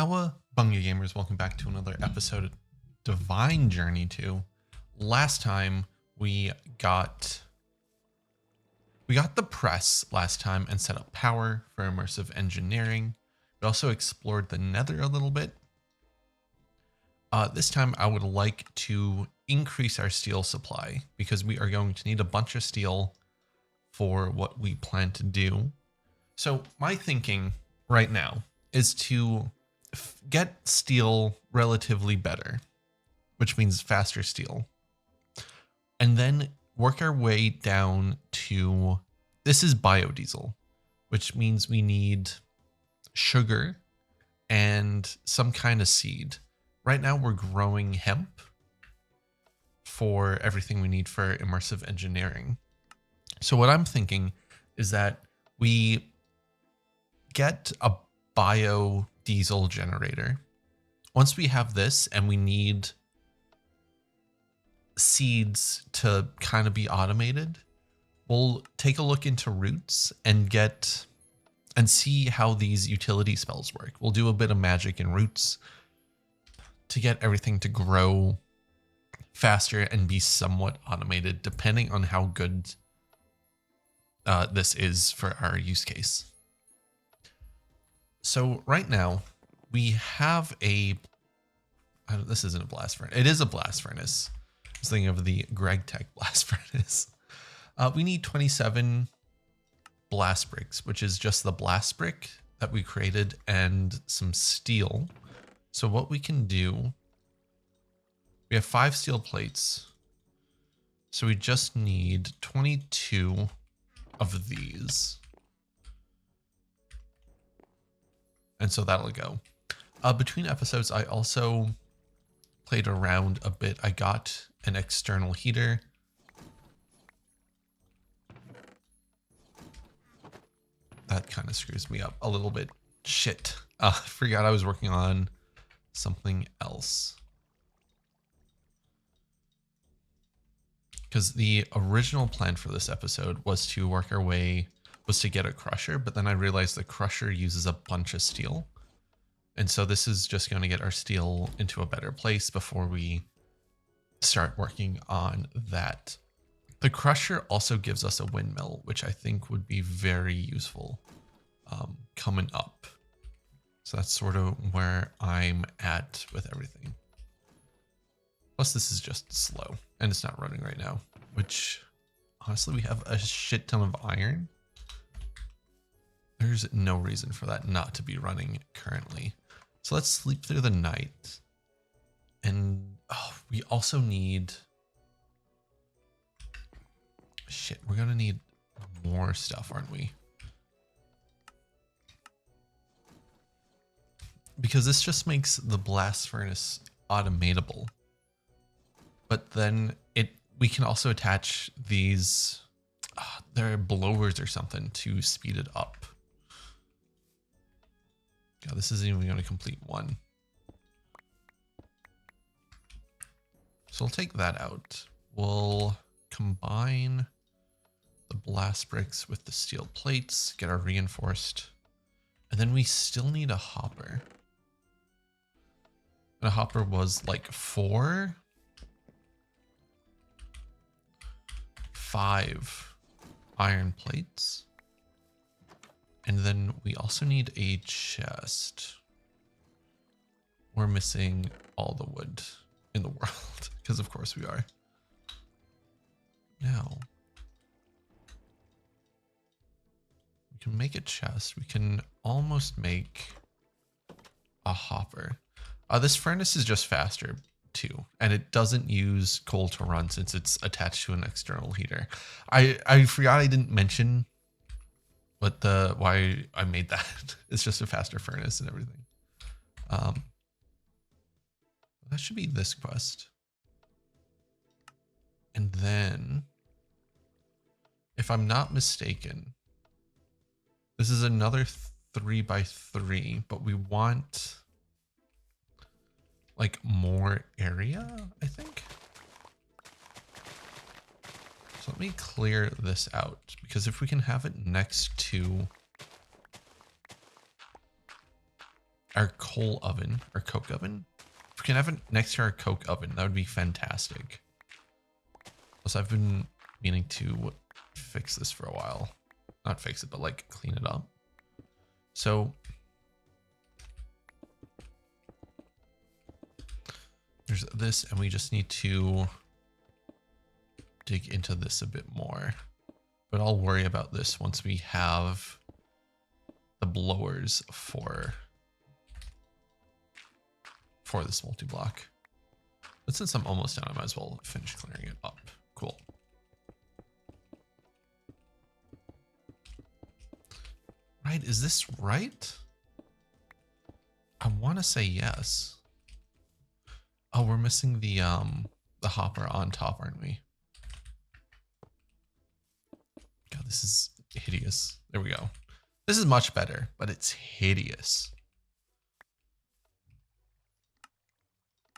Cowabunga gamers, welcome back to another episode of Divine Journey 2. Last time we got the press last time and set up power for Immersive Engineering. We also explored the Nether a little bit. This time I would like to increase our steel supply because we are going to need a bunch of steel for what we plan to do. So my thinking right now is to get steel relatively better, which means faster steel, and then work our way down to, this is biodiesel, which means we need sugar and some kind of seed. Right now we're growing hemp for everything we need for immersive engineering. So what I'm thinking is that we get a biodiesel generator. Once we have this and we need seeds to kind of be automated, we'll take a look into roots and see how these utility spells work. We'll do a bit of magic in roots to get everything to grow faster and be somewhat automated, depending on how good this is for our use case. So right now we have this isn't a blast furnace. It is a blast furnace. I was thinking of the Greg Tech blast furnace. We need 27 blast bricks, which is just the blast brick that we created and some steel. So what we can do, we have 5 steel plates. So we just need 22 of these. And so that'll go. Between episodes, I also played around a bit. I got an external heater. That kind of screws me up a little bit. Shit. I forgot I was working on something else. Because the original plan for this episode was to get a crusher, but then I realized the crusher uses a bunch of steel. And so this is just going to get our steel into a better place before we start working on that. The crusher also gives us a windmill, which I think would be very useful coming up. So that's sort of where I'm at with everything. Plus this is just slow and it's not running right now, which honestly, we have a shit ton of iron. There's no reason for that not to be running currently. So let's sleep through the night. And we also need, shit, we're gonna need more stuff, aren't we? Because this just makes the blast furnace automatable. But then we can also attach these, they're blowers or something to speed it up. God, this isn't even going to complete one. So we'll take that out. We'll combine the blast bricks with the steel plates, get our reinforced. And then we still need a hopper. And a hopper was like 5 iron plates. And then we also need a chest. We're missing all the wood in the world, because of course we are. Now, we can make a chest. We can almost make a hopper. This furnace is just faster too, and it doesn't use coal to run since it's attached to an external heater. I forgot I didn't mention why I made that. It's just a faster furnace and everything. That should be this quest. And then, if I'm not mistaken, this is another 3x3, but we want like more area, I think. So let me clear this out, because if we can have it next to our coal oven, our coke oven. If we can have it next to our coke oven, that would be fantastic. Plus, I've been meaning to fix this for a while. Not fix it, but like clean it up. So there's this, and we just need to dig into this a bit more. But I'll worry about this once we have the blowers for this multi-block. But since I'm almost done, I might as well finish clearing it up. Cool. Right, is this right? I want to say yes. Oh, we're missing the hopper on top, aren't we? God, this is hideous. There we go. This is much better, but it's hideous.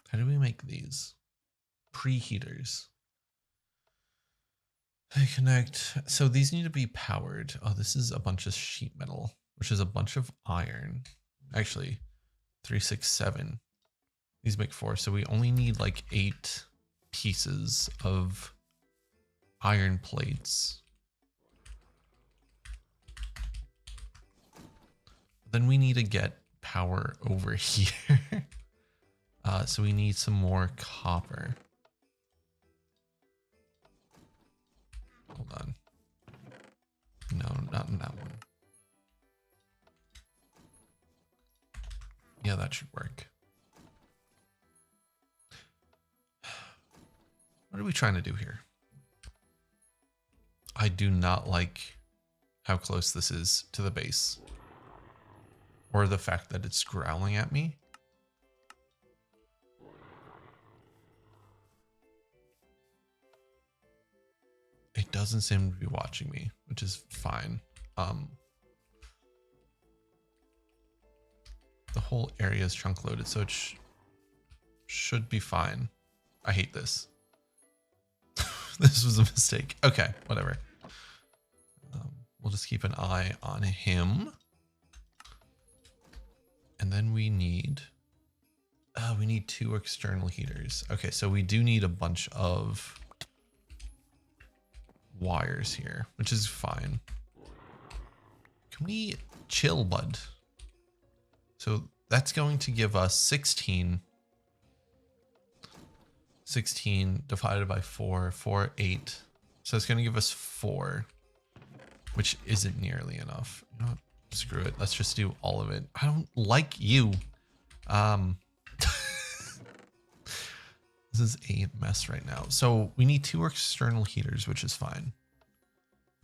How do we make these? Preheaters. They connect. So these need to be powered. Oh, this is a bunch of sheet metal, which is a bunch of iron. Actually, 3, 6, 7. These make 4. So we only need like 8 pieces of iron plates. Then we need to get power over here. So we need some more copper. Hold on. No, not in that one. Yeah, that should work. What are we trying to do here? I do not like how close this is to the base. Or the fact that it's growling at me. It doesn't seem to be watching me, which is fine. The whole area is chunk loaded, so it should be fine. I hate this. This was a mistake. Okay, whatever. We'll just keep an eye on him. And then we need 2 external heaters. Okay, so we do need a bunch of wires here, which is fine. Can we chill, bud? So that's going to give us 16 divided by 4, 8. So it's going to give us 4, which isn't nearly enough. You know what? Screw it. Let's just do all of it. I don't like you. This is a mess right now. So we need 2 external heaters, which is fine.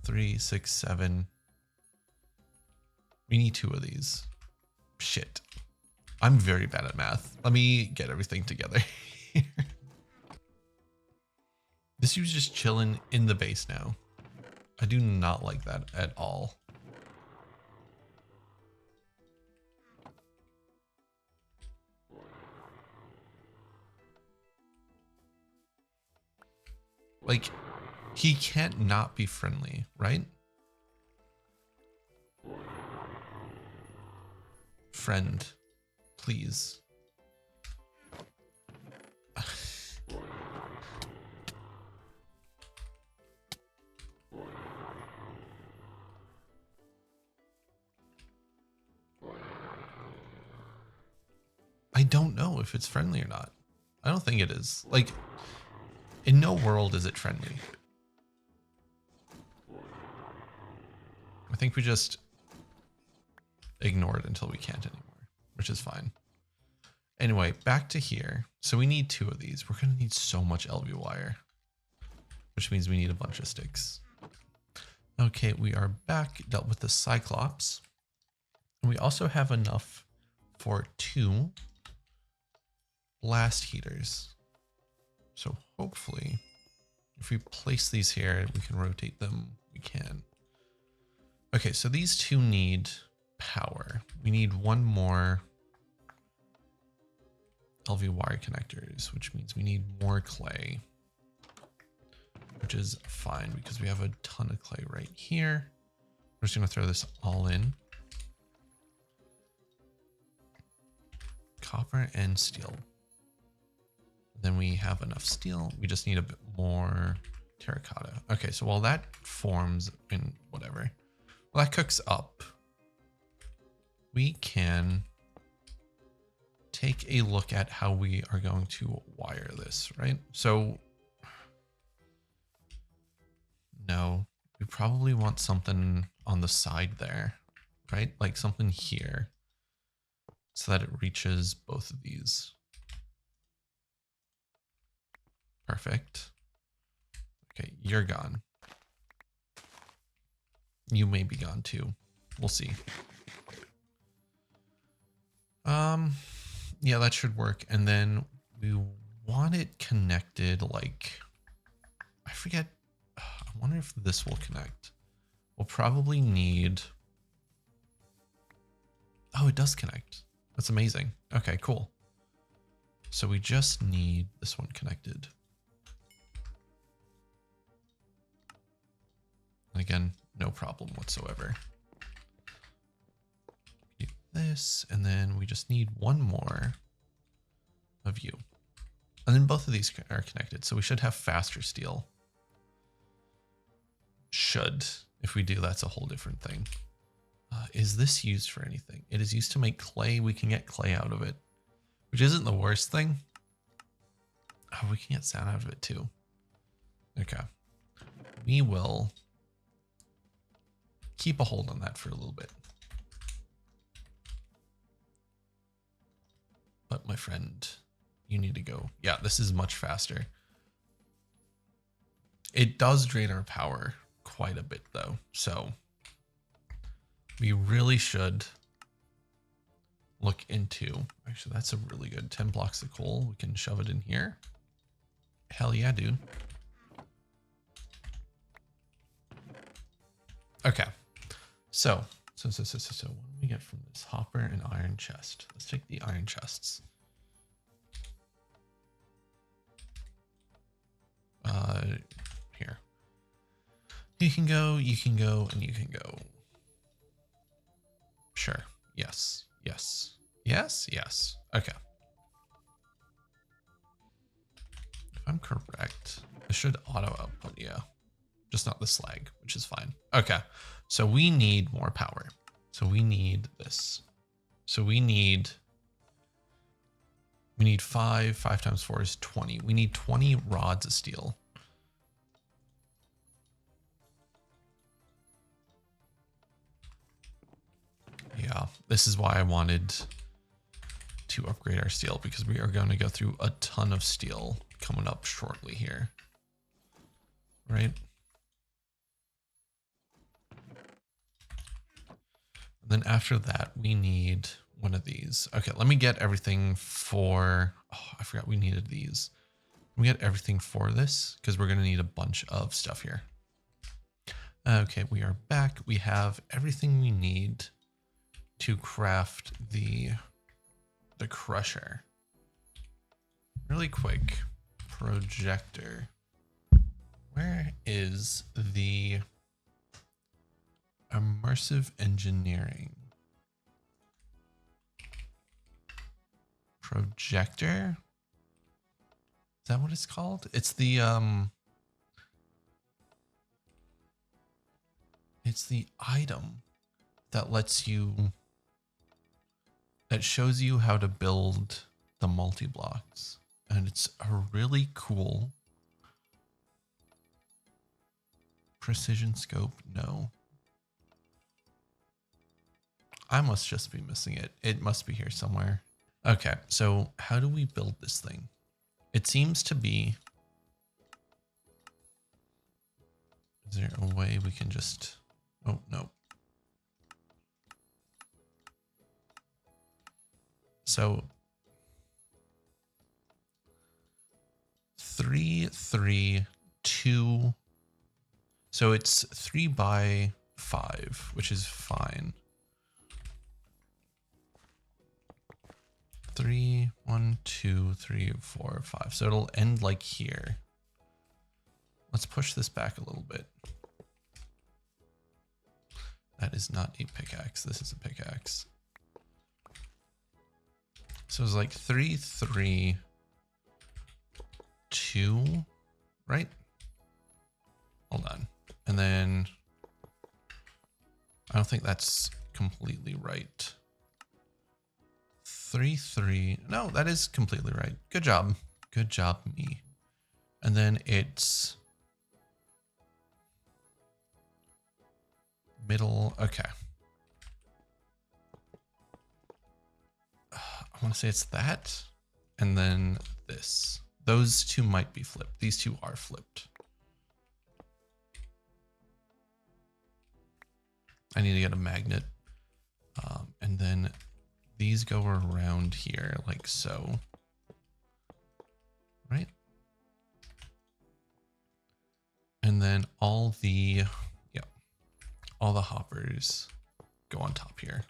3, 6, 7. We need 2 of these. Shit. I'm very bad at math. Let me get everything together here. This dude's just chilling in the base now. I do not like that at all. Like, he can't not be friendly, right? Friend, please. I don't know if it's friendly or not. I don't think it is. Like, in no world is it friendly. I think we just ignore it until we can't anymore, which is fine. Anyway, back to here. So we need 2 of these. We're going to need so much LV wire, which means we need a bunch of sticks. Okay, we are back, dealt with the Cyclops. And we also have enough for 2 blast heaters. So hopefully, if we place these here, we can rotate them. We can. Okay, so these 2 need power. We need 1 more LV wire connectors, which means we need more clay, which is fine because we have a ton of clay right here. We're just going to throw this all in. copper and steel. Then we have enough steel. We just need a bit more terracotta. Okay, so while that forms in whatever, well, that cooks up, we can take a look at how we are going to wire this, right? So no, we probably want something on the side there, right? Like something here so that it reaches both of these. Perfect. Okay, you're gone. You may be gone too. We'll see. Yeah, that should work. And then we want it connected, like, I forget. I wonder if this will connect. We'll probably need, oh, it does connect. That's amazing. Okay, cool. So we just need this one connected. And again, no problem whatsoever. Do this, and then we just need one more of you. And then both of these are connected, so we should have faster steel. Should. If we do, that's a whole different thing. Is this used for anything? It is used to make clay. We can get clay out of it, which isn't the worst thing. Oh, we can get sand out of it too. Okay. We will keep a hold on that for a little bit. But my friend, you need to go. Yeah, this is much faster. It does drain our power quite a bit though. So we really should look into, actually that's a really good 10 blocks of coal. We can shove it in here. Hell yeah, dude. Okay. So what do we get from this? Hopper and iron chest. Let's take the iron chests. Here. You can go, and you can go. Sure. Yes. Yes. Yes. Yes. Okay. If I'm correct, it should auto output, yeah. Just not the slag, which is fine. Okay. So we need more power. So we need this. So we need 5. 5 times 4 is 20. We need 20 rods of steel. Yeah, this is why I wanted to upgrade our steel, because we are going to go through a ton of steel coming up shortly here. Right? And then after that, we need one of these. Okay, let me get everything for, oh, I forgot we needed these. Let me get everything for this, because we're going to need a bunch of stuff here. Okay, we are back. We have everything we need to craft the crusher. Really quick, projector. Where is the Immersive Engineering projector? Is that what it's called? It's the item that lets you, that shows you how to build the multi-blocks, and it's a really cool precision scope. No, I must just be missing it. It must be here somewhere. Okay, so how do we build this thing? It seems to be, is there a way we can just, oh no. So 3, 3, 2. So it's 3 by 5, which is fine. 3, 1, 2, 3, 4, 5. So it'll end like here. Let's push this back a little bit. That is not a pickaxe. This is a pickaxe. So it's like 3, 3, 2, right? Hold on. And then I don't think that's completely right. 3, 3. No, that is completely right. Good job. Good job, me. And then it's middle. Okay. I want to say it's that. And then this. Those two might be flipped. These two are flipped. I need to get a magnet. And then these go around here like so. Right? And then all the hoppers go on top here.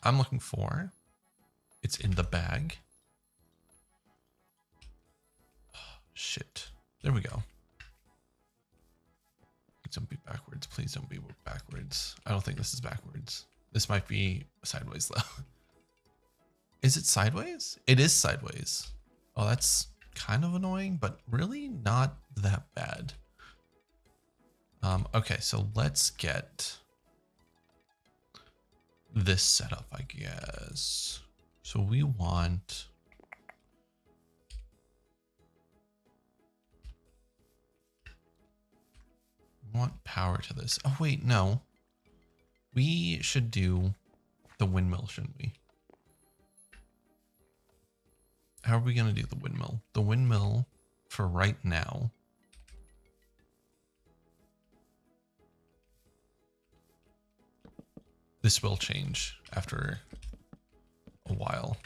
I'm looking for, it's in the bag. Oh, shit. There we go. Please don't be backwards. Please don't be backwards. I don't think this is backwards. This might be sideways though. Is it sideways? It is sideways. Oh, that's kind of annoying, but really not that bad. Okay, so let's get this setup, I guess. So we want power to this. Oh wait, no. We should do the windmill, shouldn't we? How are we going to do the windmill? The windmill for right now. This will change after a while.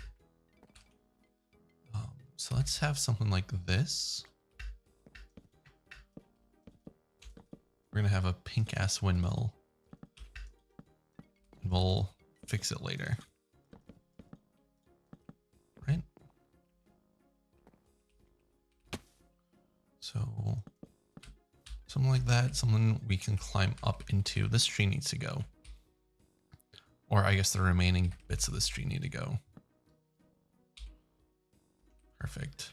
So let's have something like this. We're going to have a pink ass windmill. And we'll fix it later. Right? So something like that, something we can climb up into. This tree needs to go. Or I guess the remaining bits of this tree need to go. Perfect.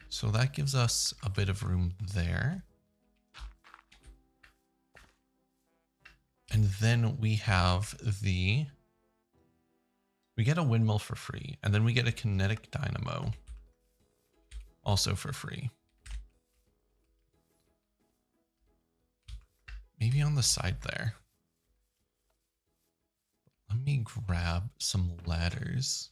So that gives us a bit of room there. And then we have we get a windmill for free, and then we get a kinetic dynamo also for free. Maybe on the side there. Let me grab some ladders.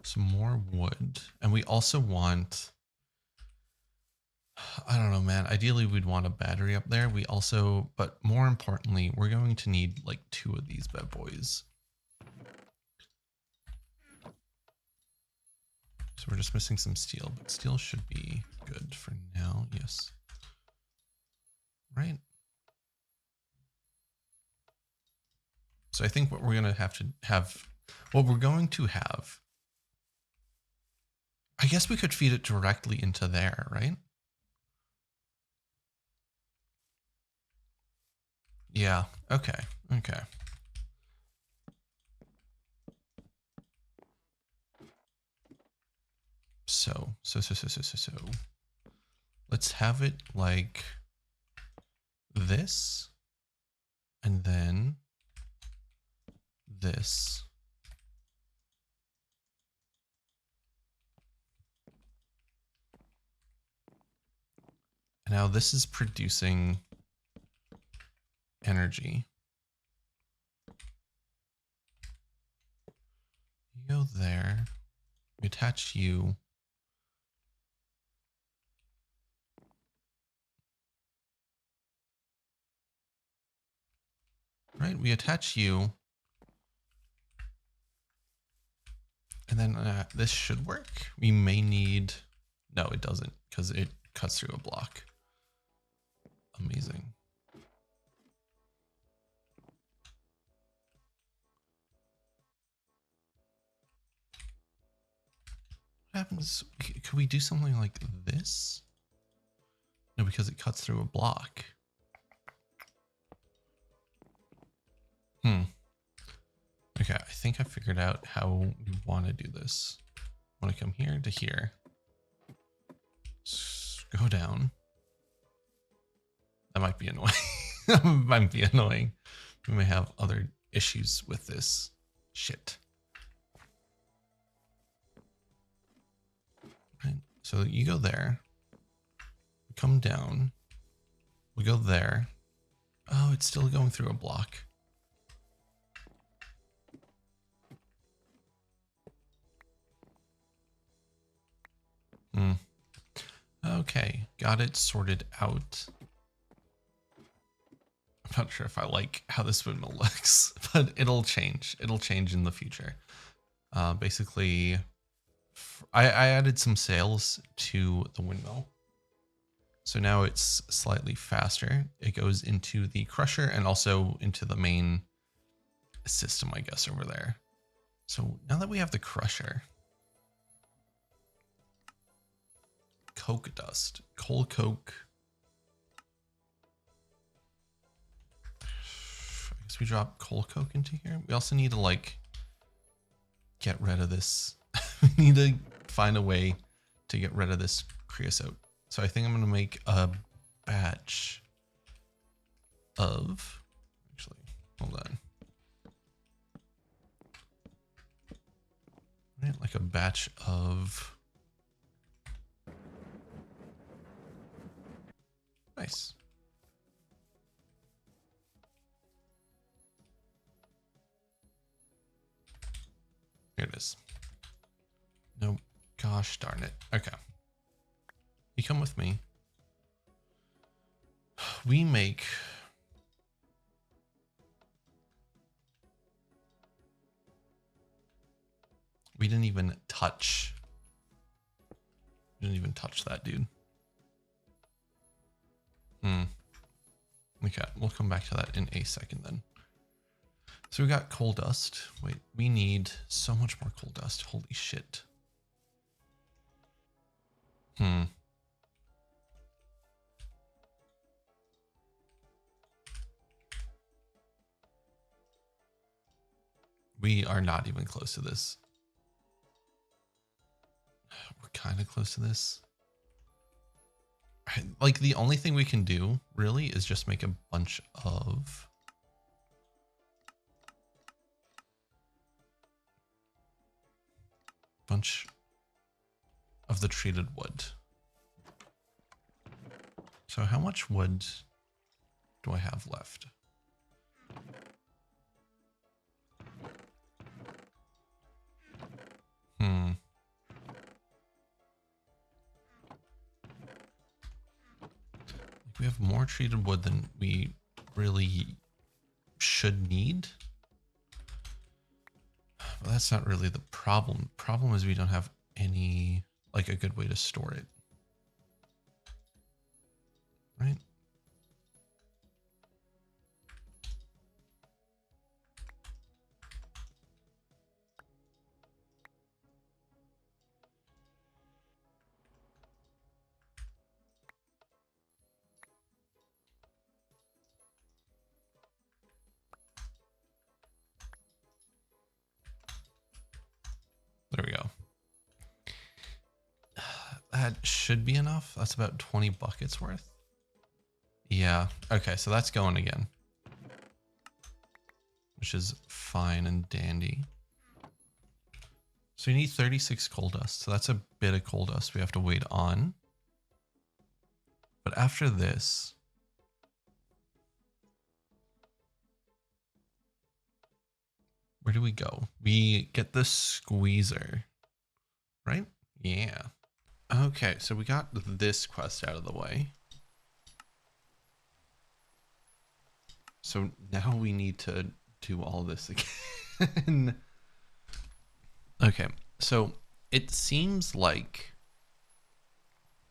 Some more wood. And we also want, I don't know, man. Ideally, we'd want a battery up there. We also, but more importantly, we're going to need like 2 of these bad boys. So we're just missing some steel, but steel should be good for now. Yes. Right. So I think what we're going to have, I guess we could feed it directly into there, right? Yeah. Okay. Okay. So. Let's have it like this, and then this. And now this is producing energy. You go there. We attach you. Right, we attach you. And then this should work. We may need, no, it doesn't, because it cuts through a block. Amazing. happens? Could we do something like this? No, because it cuts through a block. Okay, I think I figured out how we want to do this. I want to come here to here. Go down. That might be annoying. That might be annoying. We may have other issues with this shit. Right, so you go there. Come down. We go there. Oh, it's still going through a block. Okay, got it sorted out. I'm not sure if I like how this windmill looks, but it'll change. It'll change in the future. Basically, I added some sails to the windmill. So now it's slightly faster. It goes into the crusher and also into the main system, I guess, over there. So now that we have the crusher, coke dust, coal coke. I guess we drop coal coke into here. We also need to like get rid of this. We need to find a way to get rid of this creosote. So I think I'm going to make a batch of, actually, hold on. Right, like a batch of, nice. Here it is. Nope. Gosh darn it. Okay. You come with me. We make we didn't even touch that, dude. Okay, we'll come back to that in a second then. So we got coal dust. Wait, we need so much more coal dust. Holy shit. We are not even close to this. We're kind of close to this. Like the only thing we can do really is just make a bunch of the treated wood. So how much wood do I have left? We have more treated wood than we really should need. But that's not really the problem. The problem is we don't have any, like, a good way to store it. Right? There we go. That should be enough. That's about 20 buckets worth. Yeah. Okay, so that's going again, which is fine and dandy. So you need 36 coal dust. So that's a bit of coal dust we have to wait on. But after this, where do we go? We get the squeezer, right? Yeah. Okay, so we got this quest out of the way. So now we need to do all this again. Okay, so it seems like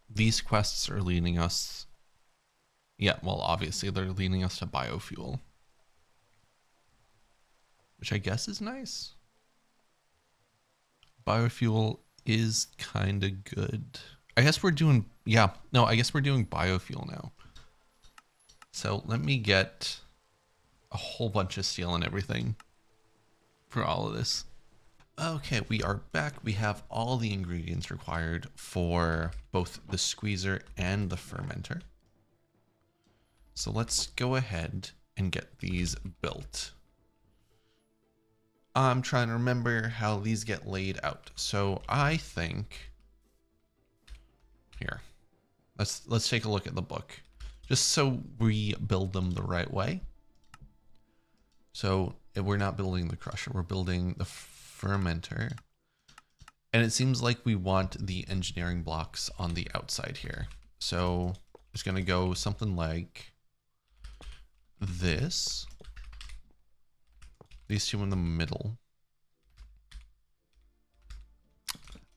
these quests are leading us. Yeah, well, obviously they're leading us to biofuel, which I guess is nice. Biofuel is kind of good. I guess we're doing, yeah, no, I guess we're doing biofuel now. So let me get a whole bunch of steel and everything for all of this. Okay, we are back. We have all the ingredients required for both the squeezer and the fermenter. So let's go ahead and get these built. I'm trying to remember how these get laid out. So I think here, let's take a look at the book just so we build them the right way. So we're not building the crusher, we're building the fermenter. And it seems like we want the engineering blocks on the outside here. So it's going to go something like this. These two in the middle.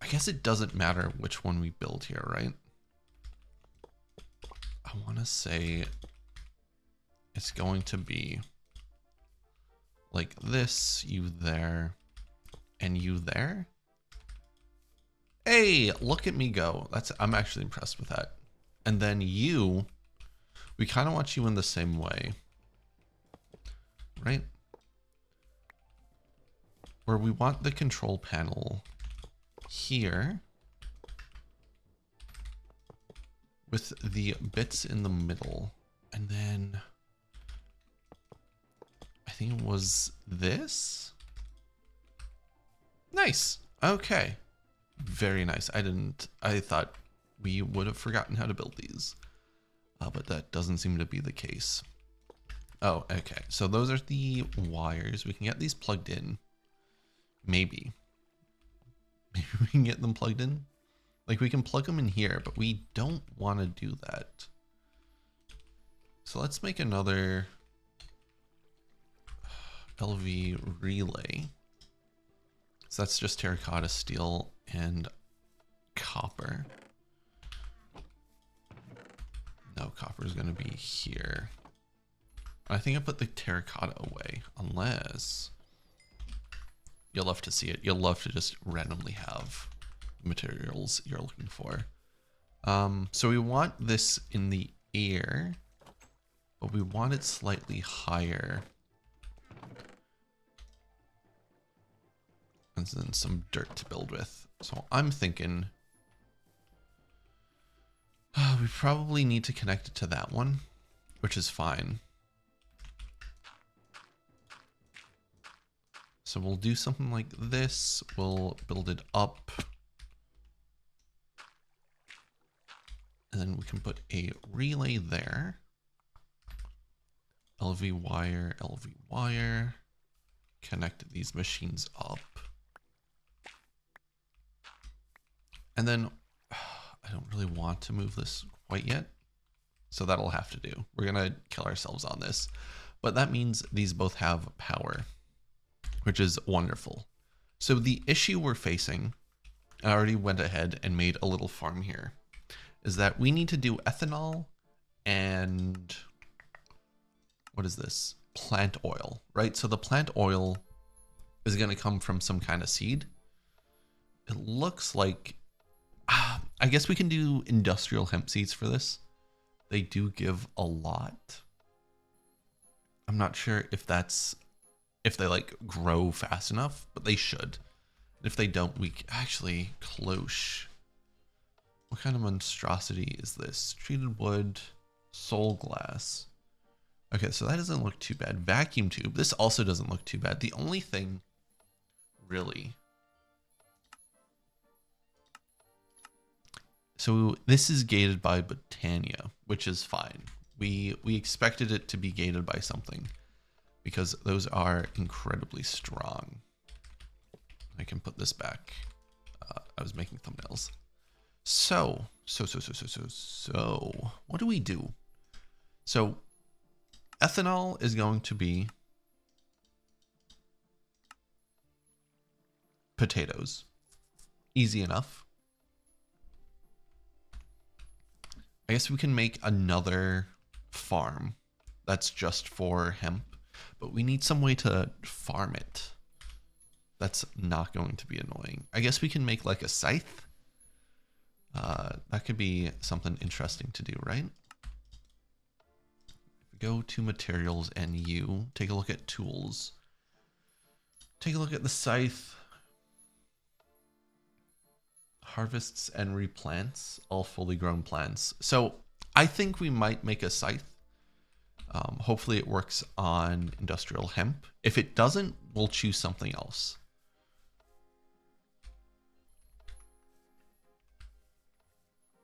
I guess it doesn't matter which one we build here, right? I want to say it's going to be like this, you there, and you there. Hey, look at me go. I'm actually impressed with that. And then you, we kind of want you in the same way, right? Where we want the control panel here with the bits in the middle. And then I think it was this. Nice. Okay. Very nice. I thought we would have forgotten how to build these, but that doesn't seem to be the case. Oh, okay. So those are the wires. We can get these plugged in. Maybe we can get them plugged in. Like we can plug them in here, but we don't want to do that. So let's make another LV relay. So that's just terracotta, steel, and copper. No, copper is going to be here. I think I put the terracotta away, unless you'll love to see it. You'll love to just randomly have materials you're looking for. So we want this in the air, but we want it slightly higher. And then some dirt to build with. So I'm thinking we probably need to connect it to that one, which is fine. So we'll do something like this. We'll build it up. And then we can put a relay there. LV wire, connect these machines up. And then I don't really want to move this quite yet. So that'll have to do. We're going to kill ourselves on this. But that means these both have power, which is wonderful. So the issue we're facing, I already went ahead and made a little farm here, is that we need to do ethanol and what is this? Plant oil, right? So the plant oil is going to come from some kind of seed. It looks like, I guess we can do industrial hemp seeds for this. They do give a lot. I'm not sure if they like grow fast enough, but they should. If they don't, we actually cloche. What kind of monstrosity is this? Treated wood, soul glass. Okay, so that doesn't look too bad. Vacuum tube. This also doesn't look too bad. The only thing really. So this is gated by Botania, which is fine. We expected it to be gated by something because those are incredibly strong. I can put this back. I was making thumbnails. So what do we do? So ethanol is going to be potatoes. Easy enough. I guess we can make another farm that's just for hemp, but we need some way to farm it. That's not going to be annoying. I guess we can make like a scythe. That could be something interesting to do, right? Go to materials and you take a look at tools. Take a look at the scythe. Harvests and replants all fully grown plants. So I think we might make a scythe. Hopefully it works on industrial hemp. If it doesn't, we'll choose something else.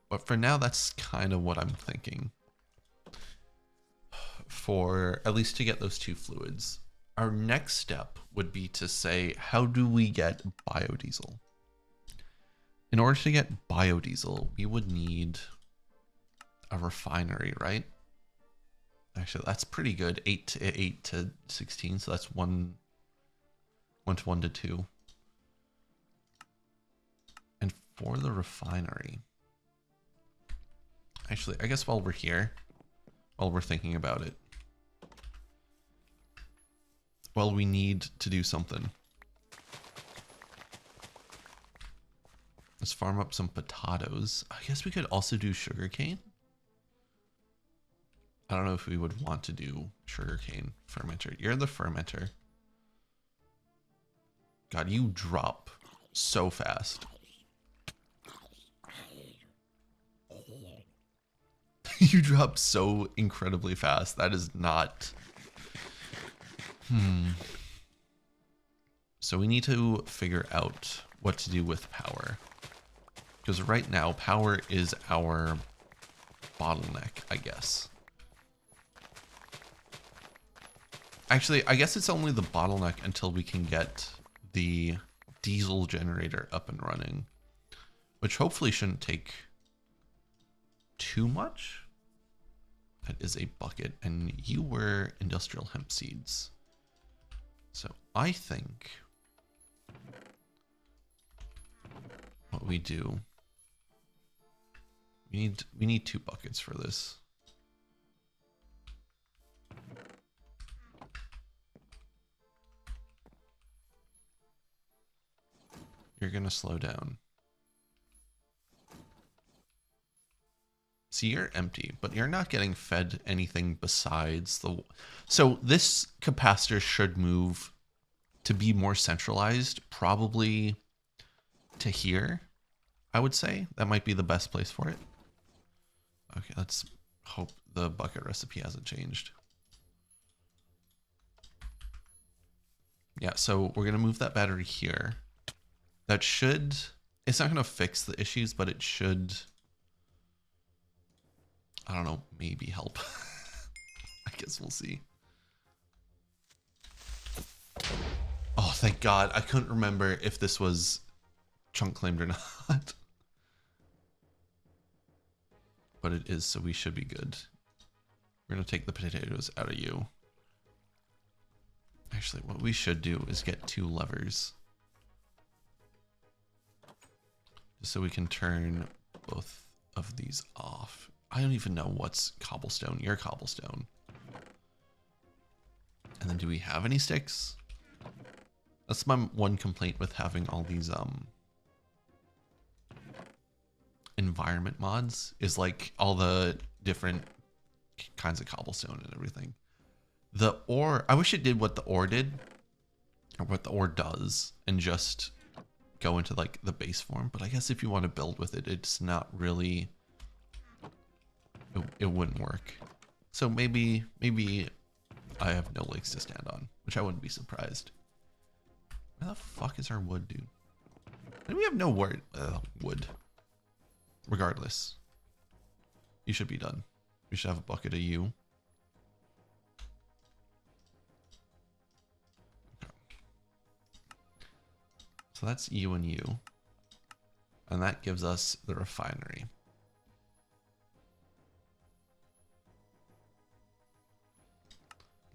But for now, that's kind of what I'm thinking. For at least to get those two fluids. Our next step would be to say, how do we get biodiesel? In order to get biodiesel, we would need a refinery, right? Actually, that's pretty good. 8 to 16, so that's 1 to 1 to 2. And for the refinery, actually, I guess while we're here, while we're thinking about it, well, we need to do something. Let's farm up some potatoes. I guess we could also do sugarcane. I don't know if we would want to do sugarcane fermenter. You're the fermenter. God, you drop so fast. You drop so incredibly fast. That is not... So we need to figure out what to do with power. Because right now, power is our bottleneck, I guess. Actually, I guess it's only the bottleneck until we can get the diesel generator up and running. Which hopefully shouldn't take too much. That is a bucket. And you were industrial hemp seeds. So I think what we do, we need 2 buckets for this. You're gonna slow down. See, you're empty, but you're not getting fed anything besides the... So this capacitor should move to be more centralized, probably to here, I would say. That might be the best place for it. Okay, let's hope the bucket recipe hasn't changed. Yeah, so we're going to move that battery here. That should... It's not going to fix the issues, but it should... I don't know, maybe help. I guess we'll see. Oh, thank God. I couldn't remember if this was chunk claimed or not. But it is, so we should be good. We're going to take the potatoes out of you. Actually, what we should do is get 2 levers. Just so we can turn both of these off. I don't even know what's cobblestone. You're cobblestone. And then do we have any sticks? That's my one complaint with having all these environment mods, is like all the different kinds of cobblestone and everything. The ore, I wish it did what the ore did, or what the ore does, and just go into like the base form. But I guess if you want to build with it, it's not really... It wouldn't work. So maybe I have no legs to stand on, which I wouldn't be surprised. Where the fuck is our wood, dude? And we have no wood. Regardless, you should be done. We should have a bucket of you. Okay. So that's you and you. And that gives us the refinery.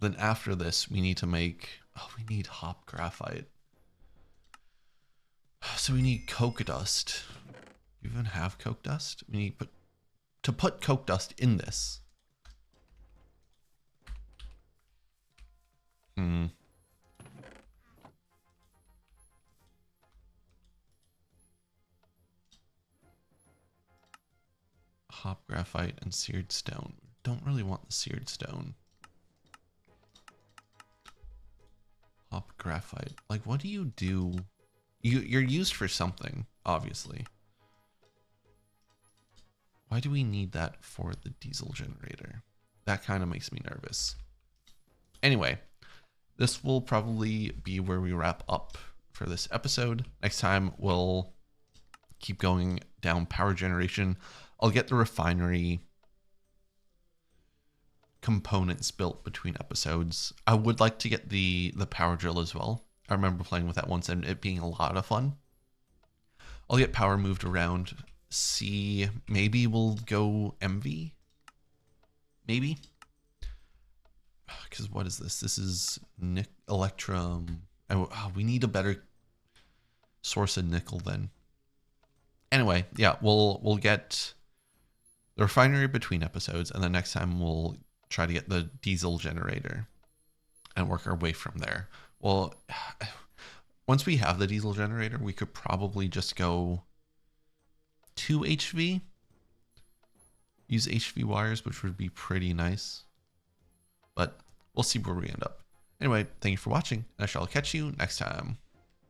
Then after this, we need to make... Oh, we need hop graphite. So we need coke dust. Do you even have coke dust? We need to put coke dust in this. Graphite and seared stone. Don't really want the seared stone. Hop graphite. Like, what do you do? You're used for something, obviously. Why do we need that for the diesel generator? That kind of makes me nervous. Anyway, this will probably be where we wrap up for this episode. Next time, we'll keep going down power generation. I'll get the refinery components built between episodes. I would like to get the power drill as well. I remember playing with that once and it being a lot of fun. I'll get power moved around. See, maybe we'll go MV. Maybe. Because what is this? This is Electrum. Oh, we need a better source of nickel then. Anyway, yeah, we'll get the refinery between episodes, and then next time we'll try to get the diesel generator and work our way from there. Well, once we have the diesel generator, we could probably just go to HV. Use HV wires, which would be pretty nice. But we'll see where we end up. Anyway, thank you for watching, and I shall catch you next time.